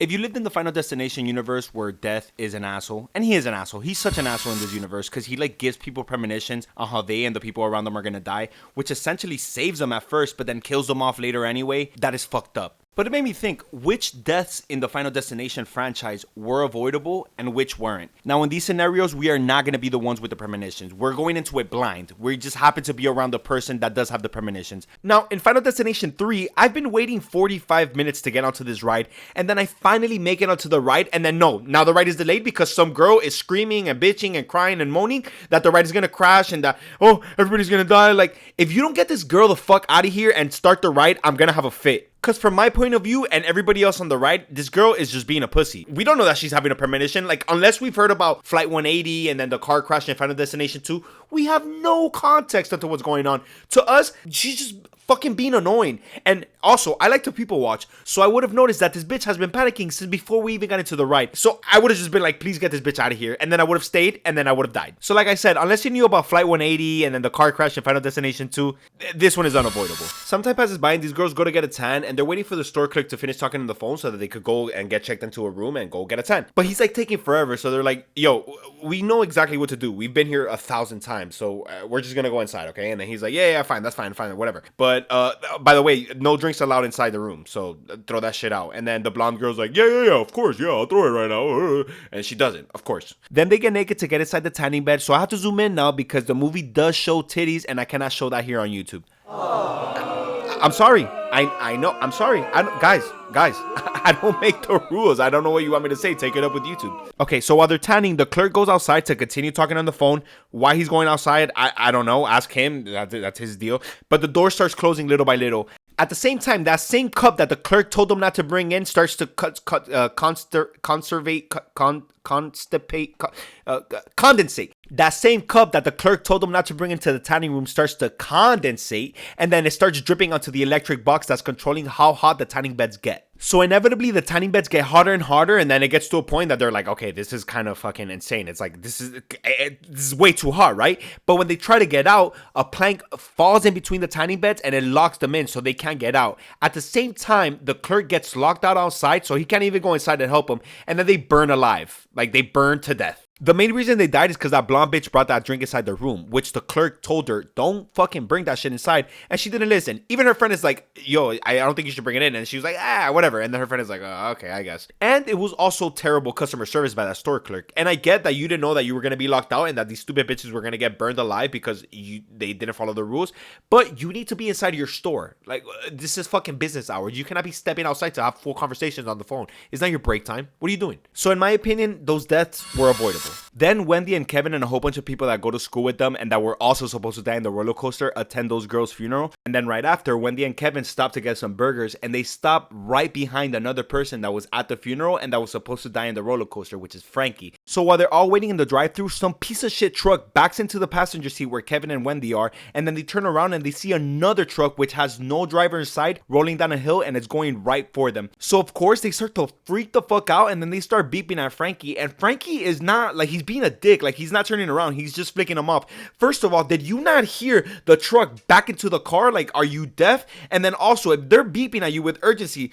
If you lived in the Final Destination universe where Death is an asshole, and he is an asshole, he's such an asshole in this universe because he like gives people premonitions on how they and the people around them are gonna die, which essentially saves them at first but then kills them off later anyway. That is fucked up. But it made me think, which deaths in the Final Destination franchise were avoidable and which weren't? Now, in these scenarios, we are not going to be the ones with the premonitions. We're going into it blind. We just happen to be around the person that does have the premonitions. Now, in Final Destination 3, I've been waiting 45 minutes to get onto this ride, and then I finally make it onto the ride, and then no, now the ride is delayed because some girl is screaming and bitching and crying and moaning that the ride is going to crash and that, oh, everybody's going to die. Like, if you don't get this girl the fuck out of here and start the ride, I'm going to have a fit. Because from my point of view and everybody else on the ride, this girl is just being a pussy. We don't know that she's having a premonition. Like, unless we've heard about Flight 180 and then the car crash in Final Destination 2, we have no context into what's going on. To us, she's just fucking being annoying. And also, I like to people watch, so I would have noticed that this bitch has been panicking since before we even got into the ride. So I would have just been like, please get this bitch out of here. And then I would have stayed, and then I would have died. So like I said, unless you knew about Flight 180 and then the car crash in Final Destination 2, this one is unavoidable. Some time passes by and these girls go to get a tan, and they're waiting for the store clerk to finish talking on the phone so that they could go and get checked into a room and go get a tan. But he's like taking forever, so they're like, yo, we know exactly what to do. We've been here 1,000 times, so we're just gonna go inside, okay? And then he's like, yeah, fine, that's fine, whatever. But by the way, no drinks allowed inside the room, so throw that shit out. And then the blonde girl's like, yeah, of course, yeah, I'll throw it right now. And she doesn't, of course. Then they get naked to get inside the tanning bed, so I have to zoom in now because the movie does show titties, and I cannot show that here on YouTube. I'm sorry. I know. I'm sorry. Guys, I don't make the rules. I don't know what you want me to say. Take it up with YouTube. Okay, so while they're tanning, the clerk goes outside to continue talking on the phone. Why he's going outside, I don't know. Ask him. That's his deal. But the door starts closing little by little. At the same time, that same cup that the clerk told them not to bring in starts to condensate. That same cup that the clerk told them not to bring into the tanning room starts to condensate, and then it starts dripping onto the electric box that's controlling how hot the tanning beds get. So inevitably, the tanning beds get hotter and hotter, and then it gets to a point that they're like, okay, this is kind of fucking insane. It's like, this is way too hot, right? But when they try to get out, a plank falls in between the tanning beds, and it locks them in so they can't get out. At the same time, the clerk gets locked out outside, so he can't even go inside and help them, and then they burn alive. Like, they burn to death. The main reason they died is because that blonde bitch brought that drink inside the room, which the clerk told her, don't fucking bring that shit inside. And she didn't listen. Even her friend is like, yo, I don't think you should bring it in. And she was like, whatever. And then her friend is like, oh, okay, I guess. And it was also terrible customer service by that store clerk. And I get that you didn't know that you were going to be locked out and that these stupid bitches were going to get burned alive because they didn't follow the rules. But you need to be inside of your store. Like, this is fucking business hours. You cannot be stepping outside to have full conversations on the phone. It's not your break time. What are you doing? So in my opinion, those deaths were avoidable. Then Wendy and Kevin and a whole bunch of people that go to school with them and that were also supposed to die in the roller coaster attend those girls' funeral. And then right after, Wendy and Kevin stop to get some burgers, and they stop right behind another person that was at the funeral and that was supposed to die in the roller coaster, which is Frankie. So while they're all waiting in the drive-thru, some piece of shit truck backs into the passenger seat where Kevin and Wendy are, and then they turn around and they see another truck which has no driver inside rolling down a hill, and it's going right for them. So of course they start to freak the fuck out, and then they start beeping at Frankie, and Frankie is not like, he's being a dick. Like, he's not turning around, he's just flicking them off. First of all, did you not hear the truck back into the car? Like, are you deaf? And then also, if they're beeping at you with urgency,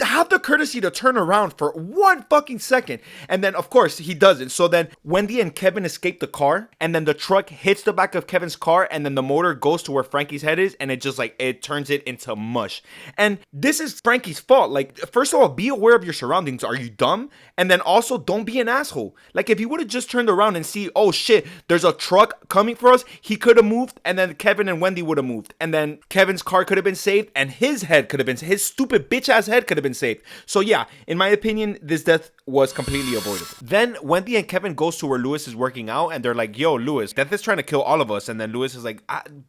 have the courtesy to turn around for 1 fucking second. And then of course he doesn't. So then Wendy and Kevin escape the car, and then the truck hits the back of Kevin's car, and then the motor goes to where Frankie's head is, and it just like, it turns it into mush. And this is Frankie's fault. Like, first of all, be aware of your surroundings. Are you dumb? And then also, don't be an asshole. Like, if he would have just turned around and see, oh shit, there's a truck coming for us, he could have moved, and then Kevin and Wendy would have moved, and then Kevin's car could have been saved, and his head could have been, his stupid bitch ass head could have been saved. So yeah, in my opinion, this death was completely avoidable. Then Wendy and Kevin goes to where Lewis is working out, and they're like, yo, Lewis, Death is trying to kill all of us. And then Lewis is like,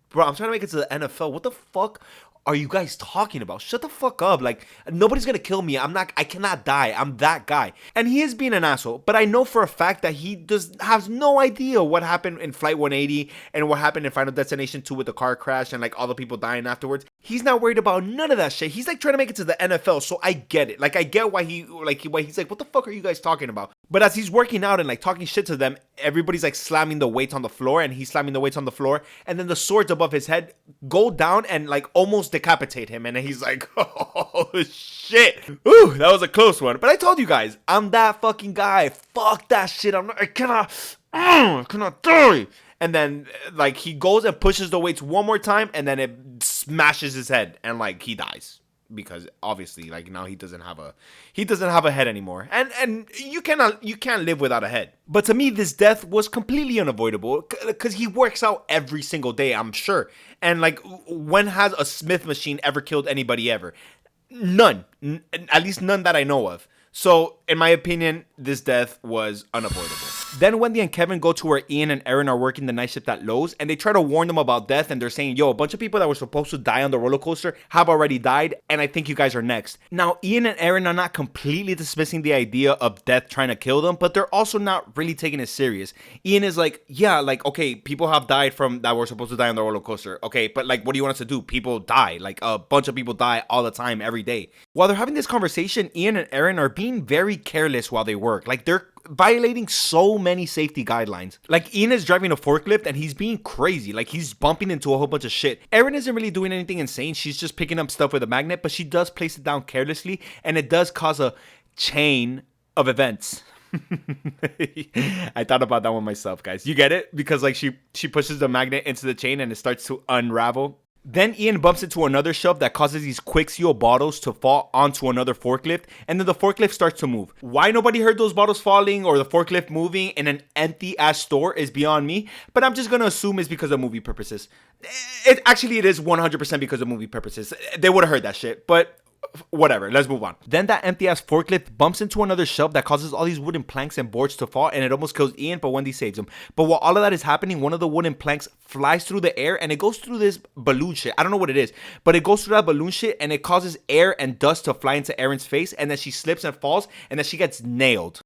bro, I'm trying to make it to the NFL. What the fuck are you guys talking about? Shut the fuck up. Like, nobody's gonna kill me. I cannot die. I'm that guy. And he is being an asshole, but I know for a fact that he has no idea what happened in Flight 180 and what happened in Final Destination 2 with the car crash and like all the people dying afterwards. He's not worried about none of that shit. He's like trying to make it to the NFL, so I get it. Like I get why he's like, what the fuck are you guys talking about? But as he's working out and like talking shit to them, everybody's like slamming the weights on the floor, and he's slamming the weights on the floor, and then the swords above his head go down and like almost decapitate him, and then he's like, oh shit, ooh, that was a close one. But I told you guys, I'm that fucking guy. Fuck that shit. I cannot die. And then like he goes and pushes the weights one more time, and then it smashes his head, and like he dies because obviously like now he doesn't have a head anymore, and you can't live without a head. But to me, this death was completely unavoidable because he works out every single day, I'm sure. And like, when has a Smith machine ever killed anybody ever? None, at least none that I know of. So, in my opinion, this death was unavoidable. Then Wendy and Kevin go to where Ian and Erin are working the night shift at Lowe's, and they try to warn them about death, and they're saying, yo, a bunch of people that were supposed to die on the roller coaster have already died, and I think you guys are next. Now, Ian and Erin are not completely dismissing the idea of death trying to kill them, but they're also not really taking it serious. Ian is like, yeah, like, okay, people have died from that were supposed to die on the roller coaster. Okay, but like, what do you want us to do? People die. Like, a bunch of people die all the time, every day. While they're having this conversation, Ian and Erin are being very careless while they work. Like, they're violating so many safety guidelines. Like, Ian is driving a forklift and he's being crazy. Like, he's bumping into a whole bunch of shit. Erin isn't really doing anything insane. She's just picking up stuff with a magnet, but she does place it down carelessly, and it does cause a chain of events. I thought about that one myself, guys. You get it? Because like she pushes the magnet into the chain and it starts to unravel. Then Ian bumps into another shelf that causes these quick seal bottles to fall onto another forklift, and then the forklift starts to move. Why nobody heard those bottles falling or the forklift moving in an empty ass store is beyond me, but I'm just gonna assume it's because of movie purposes. It is 100% because of movie purposes. They would have heard that shit, but whatever, let's move on. Then that empty ass forklift bumps into another shelf that causes all these wooden planks and boards to fall, and it almost kills Ian, but Wendy saves him. But while all of that is happening, one of the wooden planks flies through the air, and it goes through this balloon shit. I don't know what it is, but it goes through that balloon shit, and it causes air and dust to fly into Erin's face, and then she slips and falls, and then she gets nailed.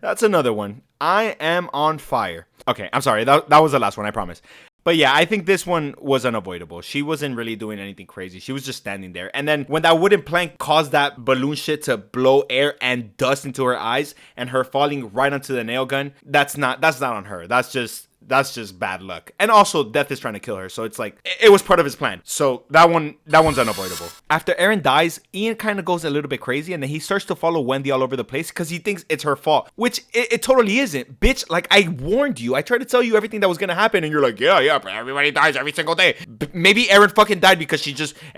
That's another one. I am on fire. Okay, I'm sorry, that was the last one, I promise. But yeah, I think this one was unavoidable. She wasn't really doing anything crazy. She was just standing there. And then when that wooden plank caused that balloon shit to blow air and dust into her eyes and her falling right onto the nail gun, that's not on her. That's just bad luck. And also, Death is trying to kill her, so it's like, it was part of his plan. So that one's unavoidable. After Erin dies, Ian kind of goes a little bit crazy, and then he starts to follow Wendy all over the place because he thinks it's her fault, which it totally isn't. Bitch, like, I warned you. I tried to tell you everything that was gonna happen, and you're like, yeah, but everybody dies every single day. Maybe Erin fucking died because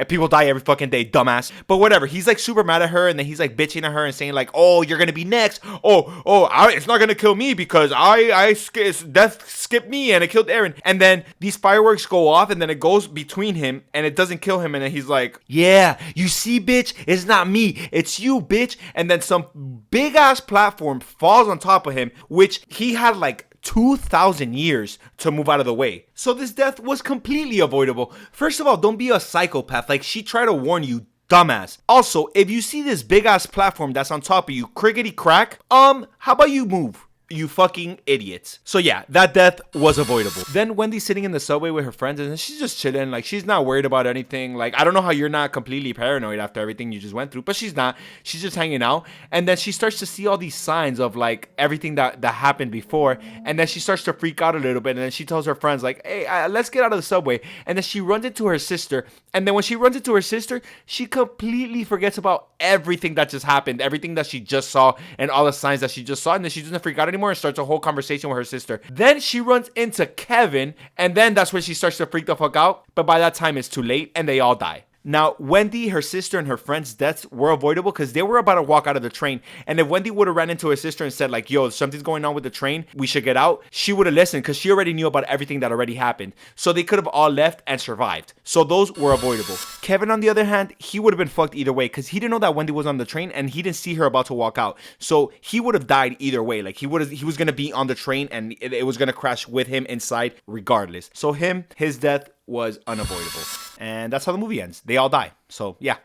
people die every fucking day, dumbass. But whatever. He's like super mad at her, and then he's like bitching at her and saying like, oh, you're gonna be next. It's not gonna kill me because Death skipped me and it killed Erin. And then these fireworks go off, and then it goes between him and it doesn't kill him, and then he's like, yeah, you see, bitch, it's not me, it's you, bitch. And then some big ass platform falls on top of him, which he had like 2,000 years to move out of the way. So this death was completely avoidable. First of all, don't be a psychopath. Like, she tried to warn you, dumbass. Also, if you see this big ass platform that's on top of you, crickety crack, how about you move? You fucking idiots. So yeah, that death was avoidable. Then Wendy's sitting in the subway with her friends, and she's just chilling. Like, she's not worried about anything. Like, I don't know how you're not completely paranoid after everything you just went through, but she's not. She's just hanging out. And then she starts to see all these signs of like everything that happened before. And then she starts to freak out a little bit. And then she tells her friends like, hey, let's get out of the subway. And then she runs into her sister. And then when she runs into her sister, she completely forgets about everything that just happened, everything that she just saw, and all the signs that she just saw. And then she doesn't freak out anymore and starts a whole conversation with her sister. Then she runs into Kevin, and then that's when she starts to freak the fuck out. But by that time, it's too late, and they all die. Now, Wendy, her sister, and her friend's deaths were avoidable because they were about to walk out of the train. And if Wendy would have ran into her sister and said like, yo, something's going on with the train, we should get out, she would have listened because she already knew about everything that already happened. So they could have all left and survived. So those were avoidable. Kevin, on the other hand, he would have been fucked either way because he didn't know that Wendy was on the train and he didn't see her about to walk out. So he would have died either way. Like, he was going to be on the train and it was going to crash with him inside regardless. So his death was unavoidable. And that's how the movie ends. They all die. So yeah,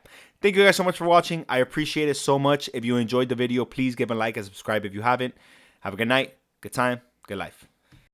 thank you guys so much for watching. I appreciate it so much. If you enjoyed the video, please give a like and subscribe if you haven't. Have a good night, good time, good life.